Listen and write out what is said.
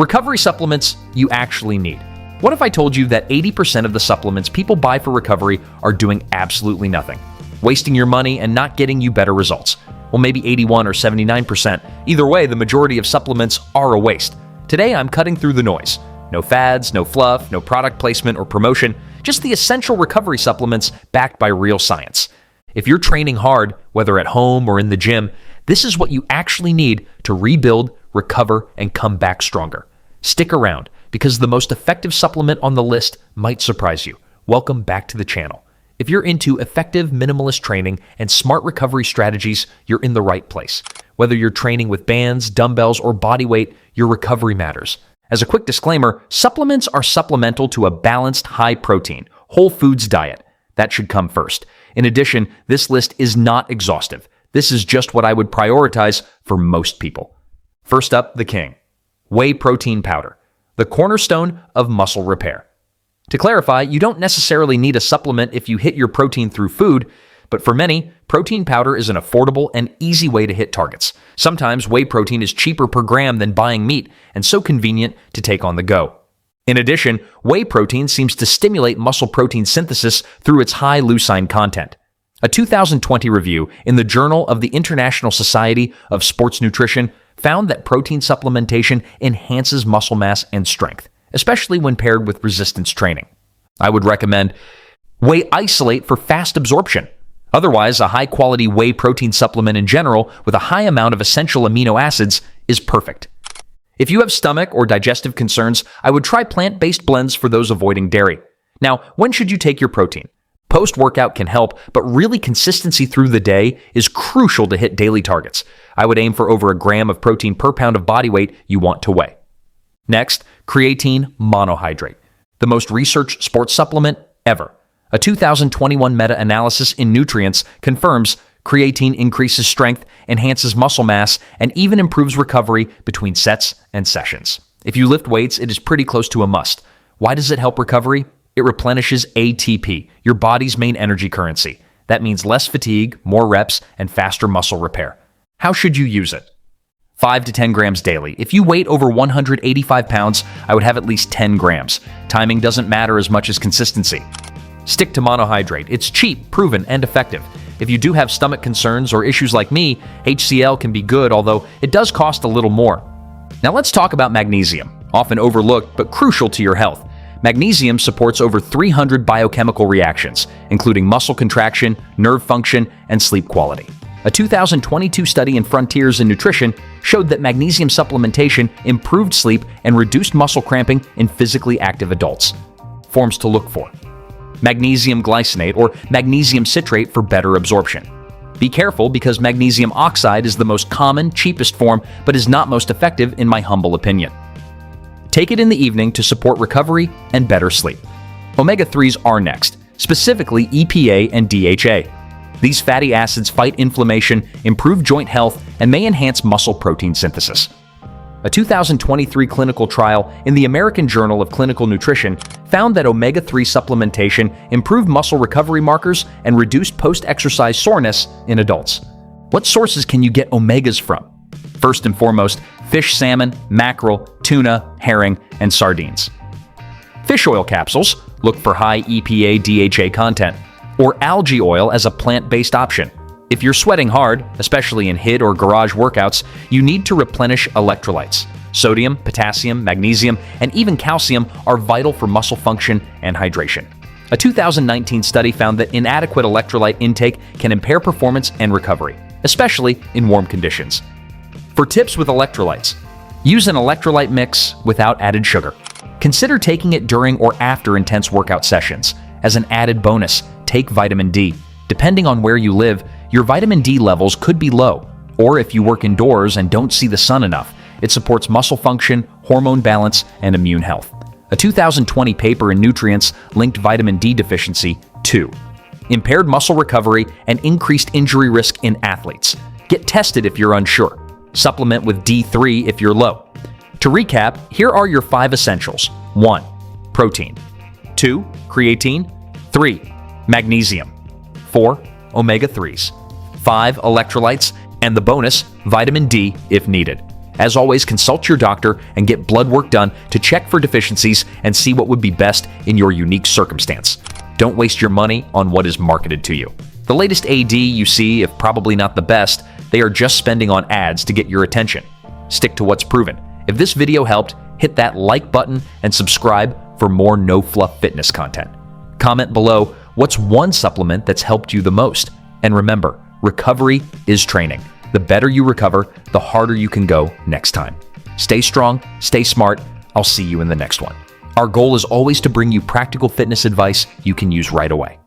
Recovery supplements you actually need. What if I told you that 80% of the supplements people buy for recovery are doing absolutely nothing, wasting your money and not getting you better results? Well, maybe 81 or 79%. Either way, the majority of supplements are a waste. Today, I'm cutting through the noise. No fads, no fluff, no product placement or promotion, just the essential recovery supplements backed by real science. If you're training hard, whether at home or in the gym, this is what you actually need to rebuild, recover, and come back stronger. Stick around, because the most effective supplement on the list might surprise you. Welcome back to the channel. If you're into effective minimalist training and smart recovery strategies, you're in the right place. Whether you're training with bands, dumbbells, or body weight, your recovery matters. As a quick disclaimer, supplements are supplemental to a balanced, high-protein, whole foods diet. That should come first. In addition, this list is not exhaustive. This is just what I would prioritize for most people. First up, the king. Whey protein powder, the cornerstone of muscle repair. To clarify, you don't necessarily need a supplement if you hit your protein through food, but for many, protein powder is an affordable and easy way to hit targets. Sometimes whey protein is cheaper per gram than buying meat, and so convenient to take on the go. In addition, whey protein seems to stimulate muscle protein synthesis through its high leucine content. A 2020 review in the Journal of the International Society of Sports Nutrition found that protein supplementation enhances muscle mass and strength, especially when paired with resistance training. I would recommend Whey Isolate for fast absorption. Otherwise, a high-quality whey protein supplement in general with a high amount of essential amino acids is perfect. If you have stomach or digestive concerns, I would try plant-based blends for those avoiding dairy. Now, when should you take your protein? Post-workout can help, but really consistency through the day is crucial to hit daily targets. I would aim for over a gram of protein per pound of body weight you want to weigh. Next, Creatine Monohydrate, the most researched sports supplement ever. A 2021 meta-analysis in Nutrients confirms creatine increases strength, enhances muscle mass, and even improves recovery between sets and sessions. If you lift weights, it is pretty close to a must. Why does it help recovery? It replenishes ATP, your body's main energy currency. That means less fatigue, more reps, and faster muscle repair. How should you use it? 5 to 10 grams daily. If you weigh over 185 pounds, I would have at least 10 grams. Timing doesn't matter as much as consistency. Stick to monohydrate. It's cheap, proven, and effective. If you do have stomach concerns or issues like me, HCl can be good, although it does cost a little more. Now let's talk about magnesium, often overlooked but crucial to your health. Magnesium supports over 300 biochemical reactions, including muscle contraction, nerve function, and sleep quality. A 2022 study in Frontiers in Nutrition showed that magnesium supplementation improved sleep and reduced muscle cramping in physically active adults. Forms to look for: magnesium glycinate or magnesium citrate for better absorption. Be careful because magnesium oxide is the most common, cheapest form, but is not most effective in my humble opinion. Take it in the evening to support recovery and better sleep. Omega-3s are next, specifically EPA and DHA. These fatty acids fight inflammation, improve joint health, and may enhance muscle protein synthesis. A 2023 clinical trial in the American Journal of Clinical Nutrition found that omega-3 supplementation improved muscle recovery markers and reduced post-exercise soreness in adults. What sources can you get omegas from? First and foremost, fish, salmon, mackerel, tuna, herring, and sardines. Fish oil capsules, look for high EPA DHA content, or algae oil as a plant-based option. If you're sweating hard, especially in HIIT or garage workouts, you need to replenish electrolytes. Sodium, potassium, magnesium, and even calcium are vital for muscle function and hydration. A 2019 study found that inadequate electrolyte intake can impair performance and recovery, especially in warm conditions. For tips with electrolytes, use an electrolyte mix without added sugar. Consider taking it during or after intense workout sessions. As an added bonus, take vitamin D. Depending on where you live, your vitamin D levels could be low, or if you work indoors and don't see the sun enough, it supports muscle function, hormone balance, and immune health. A 2020 paper in Nutrients linked vitamin D deficiency to impaired muscle recovery and increased injury risk in athletes. Get tested if you're unsure. Supplement with D3 if you're low. To recap, here are your 5 essentials. 1. Protein. 2. Creatine. 3. Magnesium. 4. Omega-3s. 5. Electrolytes. And the bonus, vitamin D if needed. As always, consult your doctor and get blood work done to check for deficiencies and see what would be best in your unique circumstance. Don't waste your money on what is marketed to you. The latest AD you see, if probably not the best, they are just spending on ads to get your attention. Stick to what's proven. If this video helped, hit that like button and subscribe for more no-fluff fitness content. Comment below what's one supplement that's helped you the most. And remember, recovery is training. The better you recover, the harder you can go next time. Stay strong, stay smart. I'll see you in the next one. Our goal is always to bring you practical fitness advice you can use right away.